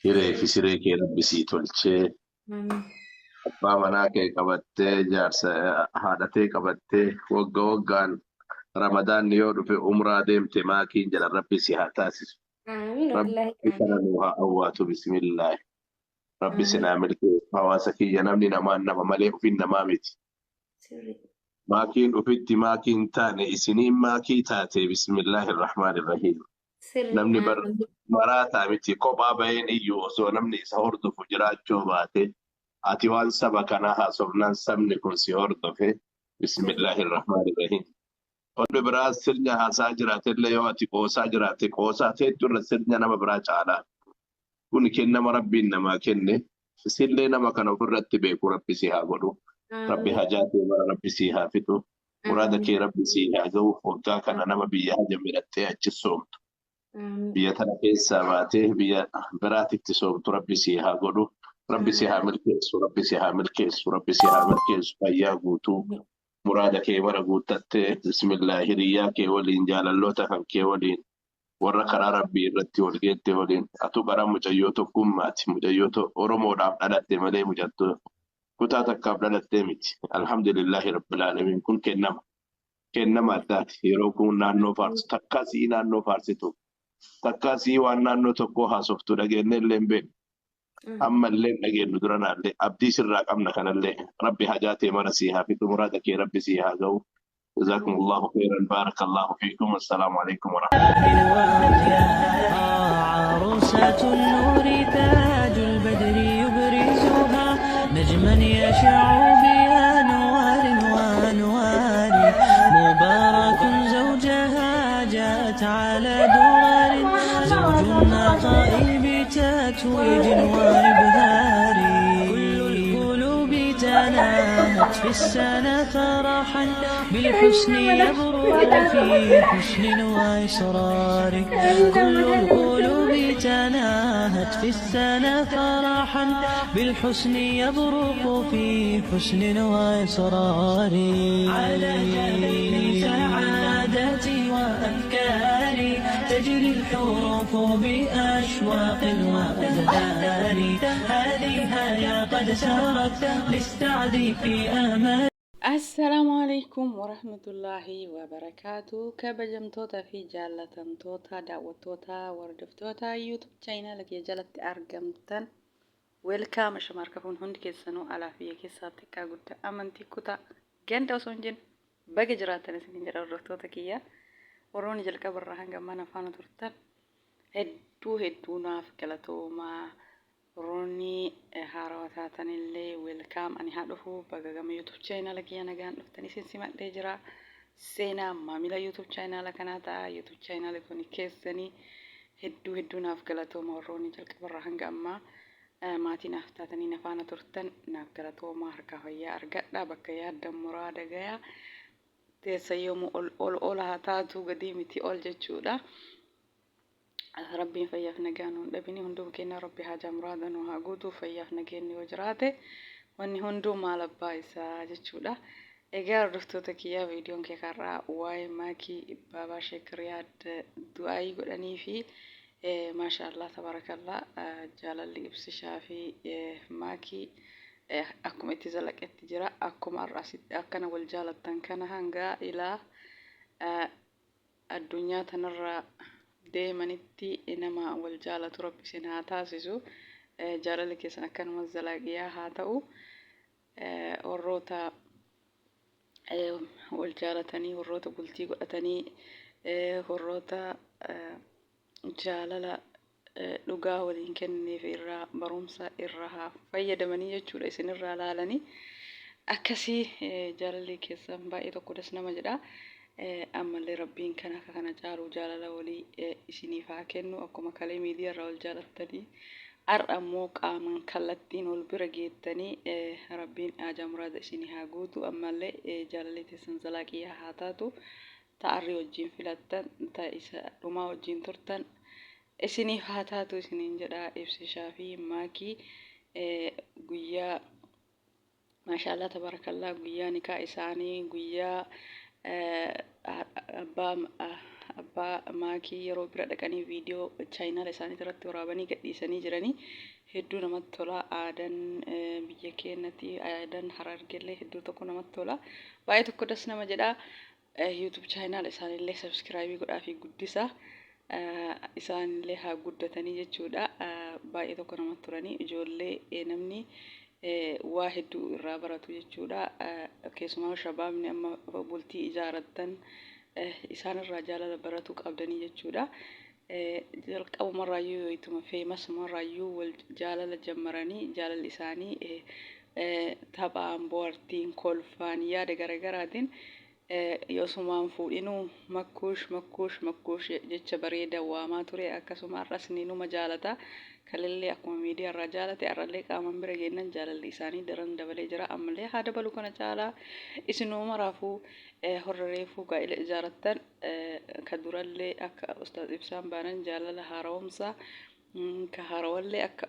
Hiree fi siree kee rabbi sii tolchee Amiin. abbaa manaa kee qabattee jaarsa haadha kee qabattee waggaan ramadaanni yoo dhufe umraa deemte maakiin jedhan rabbi si haa taasisu. Amiin wallaahi Rabbi kana amiin. nuu haa awwaatu bismillaahi. Rabbi Amiin. sinaa milkeessu hawaasa kiyya namni namaan nama malee ufin namaa miti. Sirrii. Maakiin ufitti maakiin taane isiniin maakii taate bismillaahi irrahmaani irrahiim. Sirrii. Namni Amiin. maraataa miti kophaa baheen iyyuu osoo namni isa hordofu jiraachuu baate ati waan saba kanaa haasofnaan sabni kun si hordofe Sirrii. bismillaahi irrahmaani irrahiim. Onni biraa sirna haasaa jiraatellee yoo ati qoosaa jiraate qoosaa teettu irra sirna nama biraa caalaa. Kun kennama rabbiin namaa kenne. Isillee nama kana ofirratti beeku rabbi si haa godhu. Rabbi Amiin. hajaatee mara rabbi si haa fixu. Muraada kee Amiin. rabbi si haa ga'u. Waggaa kana nama biyya haja midhattee achi soomtu. Amiin. Biyya tana keessaa baatee biyya biraatitti soomtu rabbi si haa godhu. Rabbi si haa Amiin. milkeessu. Rabbi si haa milkeessu. Rabbi si haa milkeessu. Fayyaa guutuu. Muraada kee mara guuttattee bismillah hiriyyaa kee waliin jaalalloota kan kee waliin warra karaa rabbii irratti wal geette waliin atu bara mucayyoo tokkummaati. Mucayyoo Oromoodhaaf dhalatte malee mucattoo kutaa takkaaf dhalattee miti. Alhamdulillahi rabbil alamin kun kennama. Kennama addaati. Yeroo kun naannoo faarsu takkaa sii naannoo faarsitu. Takkaa sii waan naannoo tokkoo haasoftu dhageenye illee hin beeknu. Amma illee hin dhageenyu dura naallee abdii sirraa qabna kanallee rabbi hajaatee mara sii haa fixu muraada kee rabbi sii haa ga'u. جزاكم الله خيرا بارك الله فيكم السلام عليكم ورحمة عروسة النور تاج البدر يبرزها نجما يشع بأنوار وأنوار مبارك زوجها جاءت على درر زوج النقاء بتتويج وإبهار كل القلوب تناهت في السنة فرحا بالحسن يبرق في حسن وإصرار كل القلوب تناهت في السنة فرحا بالحسن يبرق في حسن وإصرار على جبين سعادتي وأفكاري تجري الحروف بأشواق وأزهار هذه هيا قد سارت للسعد في أمان. السلام عليكم ورحمة الله وبركاته كبجمتوتا في جالة توتا دعوتوتا وردفتوتا يوتيوب channel لك جالت أرقمتن ويلكام شماركفون هند كيسانو على فيه كيساتك قد أمنتي كتا جنت وسنجن بقى جراتنا سنين جرى وردفتوتا كيا وروني جلك برهان قمانا فانا ترتن هدو ناف كالتوما روني هاروتاتن اللي ويلكام أني هادفو بقى يوتيوب channel كي أنا جان نفتني سمع دجرا سينا ماملا يوتيوب channel كناتا يوتيوب channel كوني كيسني هدو نافقلتو مروني جلك برهن قاما ماتي نفتاتني نفانا ترتن نافقلتو ماركا هيا أرقادا بكا يادا مرادا غيا تيسا يومو أول هاتاتو قديمتي أول جتشودا ربي فياف نجانون دبني هندو كنا ربي حاجة مرادا نوها قودو فياف نجاني وجراته واني هندو مالبايسا جتشودا egaa hordoftoota kiyyaa viidiyoon kee karraa waa'ee maakii baabaa sheekiriyaad du'aayii godhanii fi maashaallah tabarakallah jaalalli ibsishaa fi maakii akkuma itti zalaqetti jira akkuma har'asitti akkana wal jaalattan kana hanga ilaa addunyaa tanarra deemanitti nama wal jaalatu rabbi isin haa taasisu jaalalli keessan akkanuma zalaaqiyaa haa ta'u warroota wal jaalatanii warroota bultii godhatanii warroota jaalala dhugaa waliin kenneef irraa barumsa irraa haa fayyadamanii jechuudha isinirraa laalanii akkasii jaalalli keessan baay'ee tokkodhas nama jedha ammallee rabbiin kana caalu jaalala walii isiniif haa kennu akkuma kalee miidiyaa irraa wal jaalattanii ar'ammoo qaaman kallattiin ol bira geettanii rabbiin haajaa muraada isinii haa guutu ammallee jaalalli teessan zalaaqiyaa haa taatu ta'arri wajjin filattan ta'isa dhumaa wajjin turtan isiniif haa taatu isiniin jedha ibsishaa fi maakii guyyaa maashaallah tabarakallah guyyaa nikaa isaanii guyyaa abbaa abbaa maakii yeroo bira dhaqanii viidiyoo chaayinaala isaanii irratti waraabanii gadhiisanii jiranii hedduu namatti tola. Aadaan biyya keenyatti aadaan Harargeellee hedduu tokko namatti tola. Baay'ee tokko das nama jedha. YouTube chaayinaala isaaniillee sabskiraayibii godhaa fi guddisa. Isaanillee haa guddatanii jechuudha. Baay'ee tokko namatti turanii ijoollee namni waa hedduu irraa baratu jechuudha. Keessumaa shabaabni amma bultii ijaarrattan isaanirraa jaalala baratu qabdanii jechuudha. Jalqabumarraayyuu yoo ituma feemasumarraayyuu wal jaalala jammaranii jaalalli isaanii taphaan bohaartiin kolfaan yaada garaagaraatiin yosumaan fuudhinuu makkuush jecha bareeda waamaa ture. Akkasuma har'as ni numa jaalata. Kalillee akkuma miidiyaa irraa jaalate har'allee qaaman bira geennan jaalalli isaanii daran dabalee jira. Ammallee haa dabalu kana caalaa isinuu maraafuu horra reefuu gaa'ila ijaarattan ka durallee akka ustaaz ibsaan baanan jaalala haarawumsaa ka haarawallee akka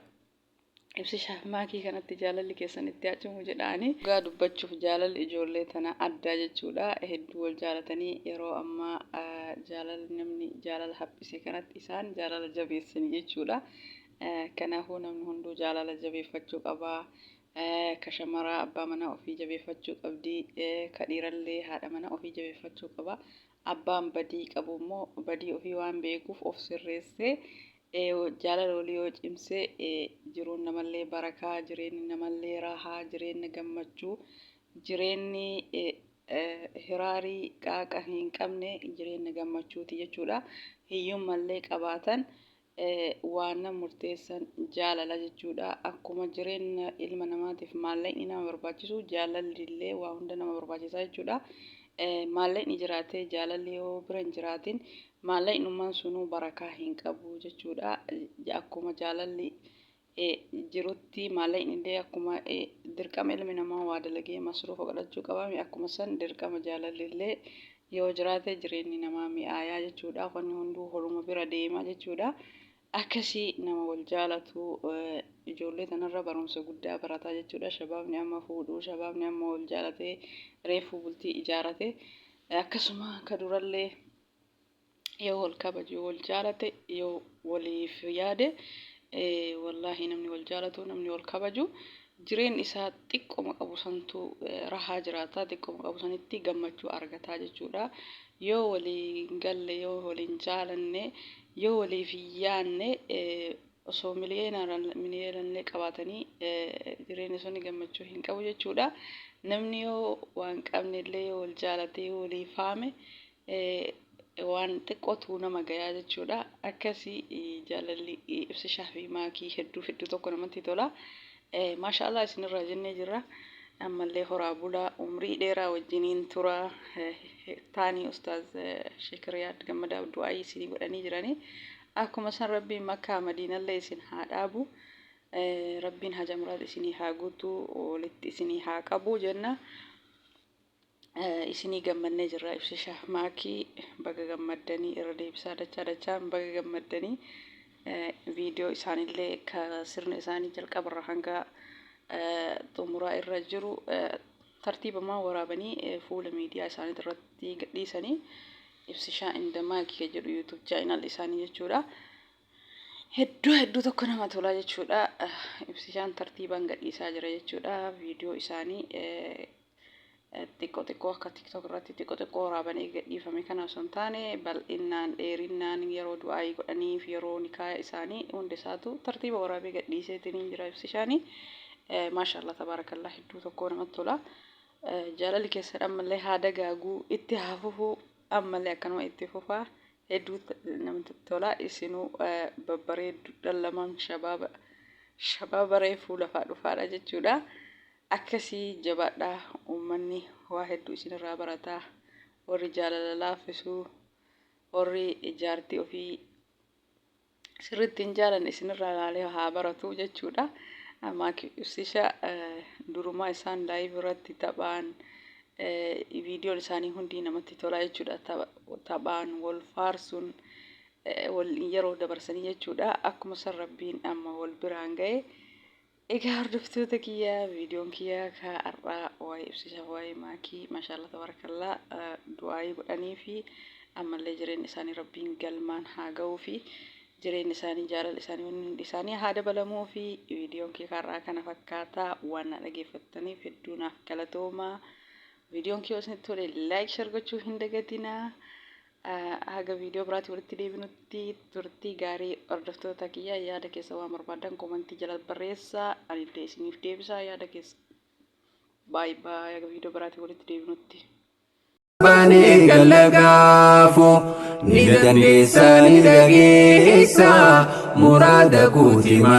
ibsi shaafmaakii kanatti jaalalli keessan itti hacumu jedhaanii dhugaa dubbachuuf jaalalli ijoollee tana addaa jechuudha. Hedduu wal jaalatanii yeroo ammaa jaalalli namni jaalala haphisee kanatti isaan jaalala jabeessanii jechuudha. Kanaafuu namni hunduu jaalala jabeeffachuu qabaa. Ka shamaraa abbaa manaa ofii jabeeffachuu qabdi. Ka dhiirallee haadha manaa ofii jabeeffachuu qaba. Abbaan badii qabu immoo badii ofii waan beekuuf of sirreessee jaalala walii yoo cimsee jiruun namallee barakaa, jireenyi namallee raahaa, jireenyi gammachuu, jireenyi hiraarii qaaqa hin qabne jireenyi gammachuuti jechuudha. Hiyyummallee qabaatan waan nama murteessan jaalala jechuudha. Akkuma jireenya ilma namaatiif maallaqni nama barbaachisu jaalalli waa hunda nama barbaachisa jechuudha. Maallaqni jiraatee jaalalli yoo bira hin jiraatin maallaqnummaan sunuu barakaa hin qabu jechuudha. Akkuma jaalalli jirutti maallaqni illee akkuma dirqama ilmi namaa waa dalagee masruufa godhachuu qabame akkuma san dirqama jaalalli illee yoo jiraate jireenyi namaa mi'aayaa jechuudha. Wanni hunduu holuma bira deema jechuudha. Akkasii nama wal jaalatu ijoollee tanarra barumsa guddaa barataa jechuudha. Shabaabni amma fuudhuu, shabaabni amma wal jaalatee reefuu bultii ijaarate akkasuma ka durallee yoo wal kabaju yoo wal jaalate yoo waliif yaade wallaahi namni wal jaalatu namni wal kabaju jireen isaa xiqqoma qabu santu rahaa jiraata. Xiqqoma qabu sanitti gammachuu argataa jechuudha. Yoo waliin galle yoo waliin jaalanne yoo waliif yaanne osoo miliyoonallee qabaatanii jireenyi sun gammachuu hin qabu jechuudha. Namni yoo waan qabnellee yoo wal jaalatee yoo waliif haame waan xiqqootu nama gayaa jechuudha. Akkasii jaalalli ibsi shaafmaakii hedduu tokko namatti tola. Maashaallah isinirraa jennee jirra. Ammallee horaa bulaa umrii dheeraa wajjiniin tura. Taanii ustaaz Shekiriyaad Gammadaa du'aayii isinii godhanii jiranii. Akkuma san rabbiin Makkaa Madiinallee isin haa dhaabu. Rabbiin haja muraad isinii haa guutu, walitti isinii haa qabu jenna. Isinii gammannee jirra. Ibsi shaafmaakii baga gammaddanii irra deebisaa dachaan baga gammaddanii viidiyoo isaanillee ka sirna isaanii jalqabarra hanga xumuraa irra jiru tartiibamaan waraabanii fuula miidiyaa isaanii irratti gadhiisanii ibsi shaafmaakii jedhu YouTube chaanal isaanii jechuudha. Hedduu tokko nama tola jechuudha. Ibsi shaafmaakii tartiibaan gadhiisaa jira jechuudha. Viidiyoo isaanii xiqqoo akka TikTok irratti xiqqoo waraabanii gadhiifame kana osoo hin taane bal'innaan dheerinnaan yeroo du'aayii godhanii fi yeroo nikaa isaanii hundi isaatu tartiiba waraabee gadhiiseetiin jira ibsi shaafmaakii. Maashaallah tabaarakallah hedduu tokko namatti tola. Jaalalli keessan ammallee haa dagaaguu itti haa fufuu ammallee akkanuma itti fufaa hedduu namatti tola. Isinuu babbareeddu dhallamaan shabaaba reefuu lafaa dhufaadha jechuudha. Akkasii jabaadhaa uummanni waa hedduu isinirraa barataa. Warri jaalala laaffisuu, warri jaartii ofii sirriitti hin jaalanne isinirraa ilaalee haa baratu jechuudha. Maakii ibsisha durumaa isaan laayivii irratti taphaan viidiyoon isaanii hundi namatti tola jechuudha. Taphaan wal faarsuun wal yeroo dabarsanii jechuudha. Akkuma san rabbiin amma wal biraan ga'e. Egaa hordoftoota kiyyaa viidiyoon kiyyaa ka har'aa waa'ee ibsi shaafmaakii maashaallah tabarakallah du'aayii godhanii fi ammallee jireenya isaanii rabbiin galmaan haa ga'uu fi jireenya isaanii jaalala isaanii wanni isaanii haa dabalamuu fi viidiyoon kee karraa kana fakkaataa waan dhaggeeffattaniif hedduu naaf galatoomaa. Viidiyoon kee osoo tole like share gochuu hin dagatinaa. Haga viidiyoo biraatti walitti deebinutti turtii gaarii hordoftoota kiyya yaada keessa waan barbaadan komentii jala barreessaa ani illee isiniif deebisaa yaada keessa. Bye bye haga viidiyoo biraatti walitti deebinutti. Bani galagaafu ni dandeessa ni dhageessa muraada guutima.